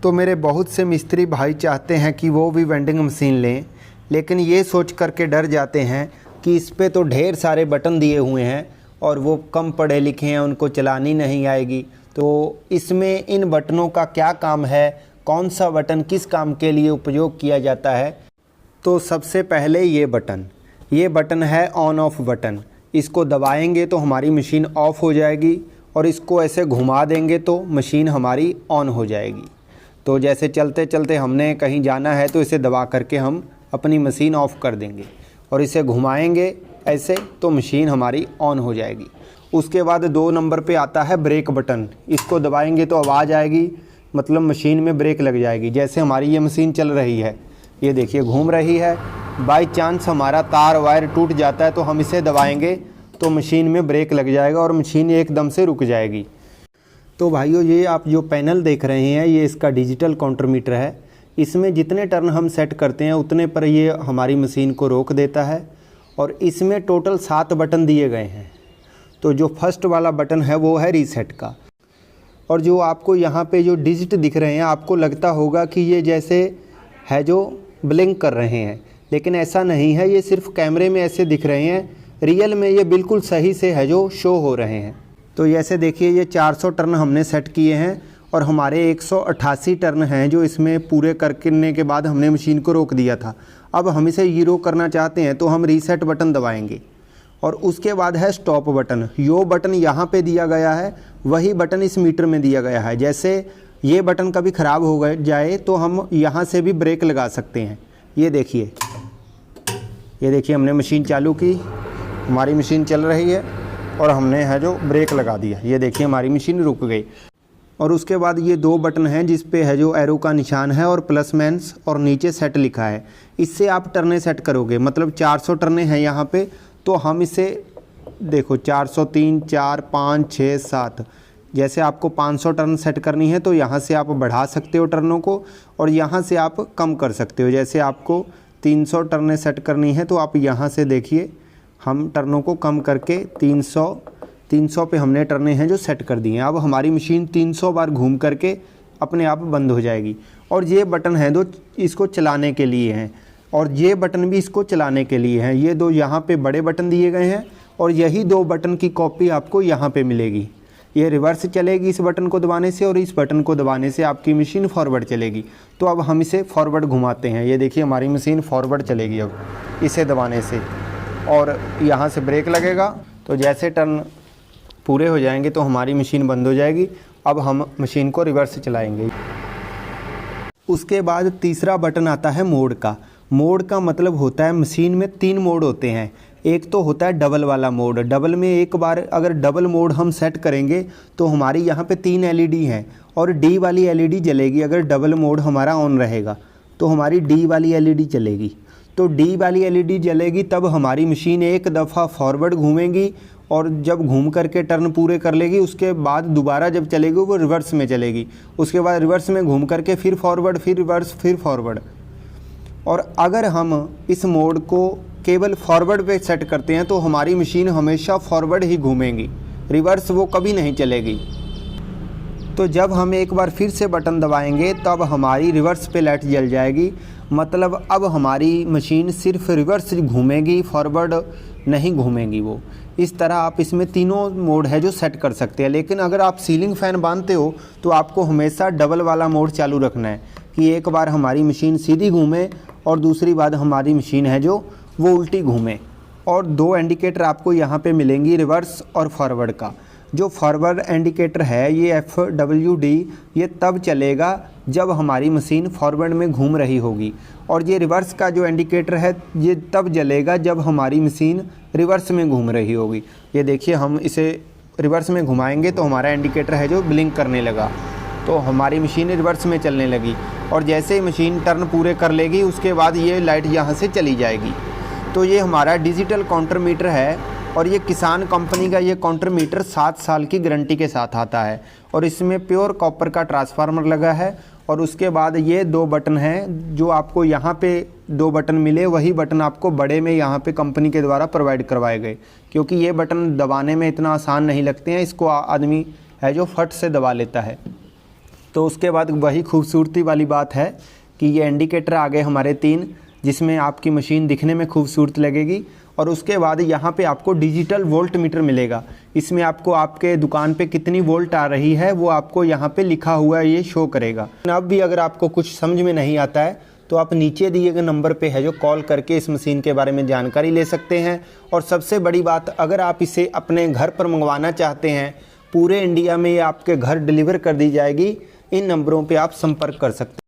तो मेरे बहुत से मिस्त्री भाई चाहते हैं कि वो भी वेंडिंग मशीन लें, लेकिन ये सोच कर के डर जाते हैं कि इस पे तो ढेर सारे बटन दिए हुए हैं और वो कम पढ़े लिखे हैं, उनको चलानी नहीं आएगी। तो इसमें इन बटनों का क्या काम है, कौन सा बटन किस काम के लिए उपयोग किया जाता है। तो सबसे पहले ये बटन है ऑन ऑफ बटन। इसको दबाएंगे तो हमारी मशीन ऑफ़ हो जाएगी और इसको ऐसे घुमा देंगे तो मशीन हमारी ऑन हो जाएगी। तो जैसे चलते चलते हमने कहीं जाना है तो इसे दबा करके हम अपनी मशीन ऑफ़ कर देंगे और इसे घुमाएंगे ऐसे तो मशीन हमारी ऑन हो जाएगी। उसके बाद 2 नंबर पे आता है ब्रेक बटन। इसको दबाएंगे तो आवाज़ आएगी, मतलब मशीन में ब्रेक लग जाएगी। जैसे हमारी ये मशीन चल रही है, ये देखिए घूम रही है, बाई चांस हमारा तार वायर टूट जाता है तो हम इसे दबाएंगे तो मशीन में ब्रेक लग जाएगा और मशीन एकदम से रुक जाएगी। तो भाइयों, ये आप जो पैनल देख रहे हैं ये इसका डिजिटल काउंटर मीटर है। इसमें जितने टर्न हम सेट करते हैं उतने पर ये हमारी मशीन को रोक देता है और इसमें टोटल 7 बटन दिए गए हैं। तो जो फर्स्ट वाला बटन है वो है रीसेट का। और जो आपको यहाँ पे जो डिजिट दिख रहे हैं, आपको लगता होगा कि ये जैसे है जो ब्लिंक कर रहे हैं, लेकिन ऐसा नहीं है। ये सिर्फ कैमरे में ऐसे दिख रहे हैं, रियल में ये बिल्कुल सही से है जो शो हो रहे हैं। तो जैसे देखिए ये 400 टर्न हमने सेट किए हैं और हमारे 188 टर्न हैं जो इसमें पूरे करने के बाद हमने मशीन को रोक दिया था। अब हम इसे ज़ीरो करना चाहते हैं तो हम रीसेट बटन दबाएंगे और उसके बाद है स्टॉप बटन। यो बटन यहाँ पे दिया गया है, वही बटन इस मीटर में दिया गया है। जैसे ये बटन कभी ख़राब हो जाए तो हम यहाँ से भी ब्रेक लगा सकते हैं। ये देखिए हमने मशीन चालू की, हमारी मशीन चल रही है और हमने है जो ब्रेक लगा दिया। ये देखिए हमारी मशीन रुक गई। और उसके बाद ये 2 बटन हैं जिस पे है जो एरो का निशान है और प्लस माइनस और नीचे सेट लिखा है। इससे आप टर्ने सेट करोगे, मतलब 400 टर्ने हैं यहाँ पे, तो हम इसे देखो 403, 4, 5, 6, 7। जैसे आपको 500 टर्न सेट करनी है तो यहाँ से आप बढ़ा सकते हो टर्नों को और यहाँ से आप कम कर सकते हो। जैसे आपको 300 टर्नें सेट करनी है तो आप यहाँ से देखिए हम टर्नों को कम करके 300 पे हमने टर्नें हैं जो सेट कर दी हैं। अब हमारी मशीन 300 बार घूम करके अपने आप बंद हो जाएगी। और ये बटन हैं दो इसको चलाने के लिए हैं और ये बटन भी इसको चलाने के लिए हैं। ये 2 यहाँ पे बड़े बटन दिए गए हैं और यही 2 बटन की कॉपी आपको यहाँ पे मिलेगी। ये रिवर्स चलेगी इस बटन को दबाने से और इस बटन को दबाने से आपकी मशीन फॉरवर्ड चलेगी। तो अब हम इसे फॉरवर्ड घुमाते हैं। ये देखिए हमारी मशीन फॉरवर्ड चलेगी अब इसे दबाने से, और यहाँ से ब्रेक लगेगा तो जैसे टर्न पूरे हो जाएंगे तो हमारी मशीन बंद हो जाएगी। अब हम मशीन को रिवर्स चलाएंगे। उसके बाद तीसरा बटन आता है मोड का। मोड का मतलब होता है मशीन में 3 मोड होते हैं। एक तो होता है डबल वाला मोड। डबल में एक बार अगर डबल मोड हम सेट करेंगे तो हमारी यहाँ पे 3 एलईडी हैं और डी वाली एलईडी जलेगी। अगर डबल मोड हमारा ऑन रहेगा तो हमारी डी वाली एलईडी चलेगी। तो डी वाली एलईडी जलेगी तब हमारी मशीन एक दफ़ा फॉरवर्ड घूमेगी और जब घूम करके टर्न पूरे कर लेगी उसके बाद दोबारा जब चलेगी वो रिवर्स में चलेगी। उसके बाद रिवर्स में घूम करके फिर फॉरवर्ड, फिर रिवर्स, फिर फॉरवर्ड। और अगर हम इस मोड को केवल फॉरवर्ड पे सेट करते हैं तो हमारी मशीन हमेशा फॉरवर्ड ही घूमेगी, रिवर्स वो कभी नहीं चलेगी। तो जब हम एक बार फिर से बटन दबाएंगे तब हमारी रिवर्स पे लाइट जल जाएगी। मतलब अब हमारी मशीन सिर्फ रिवर्स घूमेगी, फॉरवर्ड नहीं घूमेगी वो। इस तरह आप इसमें तीनों मोड है जो सेट कर सकते हैं। लेकिन अगर आप सीलिंग फ़ैन बांधते हो तो आपको हमेशा डबल वाला मोड चालू रखना है कि एक बार हमारी मशीन सीधी घूमे और दूसरी बार हमारी मशीन है जो वो उल्टी घूमे। और 2 इंडिकेटर आपको यहाँ पे मिलेंगी, रिवर्स और फॉरवर्ड का। जो फॉरवर्ड इंडिकेटर है ये FWD, ये तब चलेगा जब हमारी मशीन फॉरवर्ड में घूम रही होगी। और ये रिवर्स का जो इंडिकेटर है ये तब जलेगा जब हमारी मशीन रिवर्स में घूम रही होगी। ये देखिए हम इसे रिवर्स में घुमाएंगे तो हमारा इंडिकेटर है जो ब्लिंक करने लगा, तो हमारी मशीन रिवर्स में चलने लगी। और जैसे ही मशीन टर्न पूरे कर लेगी उसके बाद ये लाइट यहाँ से चली जाएगी। तो ये हमारा डिजिटल काउंटर मीटर है और ये किसान कंपनी का ये काउंटर मीटर 7 साल की गारंटी के साथ आता है और इसमें प्योर कॉपर का ट्रांसफार्मर लगा है। और उसके बाद ये 2 बटन हैं जो आपको यहाँ पे 2 बटन मिले, वही बटन आपको बड़े में यहाँ पे कंपनी के द्वारा प्रोवाइड करवाए गए, क्योंकि ये बटन दबाने में इतना आसान नहीं लगते हैं। इसको आदमी है जो फट से दबा लेता है। तो उसके बाद वही खूबसूरती वाली बात है कि ये इंडिकेटर आ गए हमारे 3, जिसमें आपकी मशीन दिखने में खूबसूरत लगेगी। और उसके बाद यहाँ पे आपको डिजिटल वोल्ट मीटर मिलेगा। इसमें आपको आपके दुकान पे कितनी वोल्ट आ रही है वो आपको यहाँ पे लिखा हुआ ये शो करेगा। अब भी अगर आपको कुछ समझ में नहीं आता है तो आप नीचे दिए गए नंबर पे है जो कॉल करके इस मशीन के बारे में जानकारी ले सकते हैं। और सबसे बड़ी बात, अगर आप इसे अपने घर पर मंगवाना चाहते हैं, पूरे इंडिया में ये आपके घर डिलीवर कर दी जाएगी। इन नंबरों पे आप संपर्क कर सकते हैं।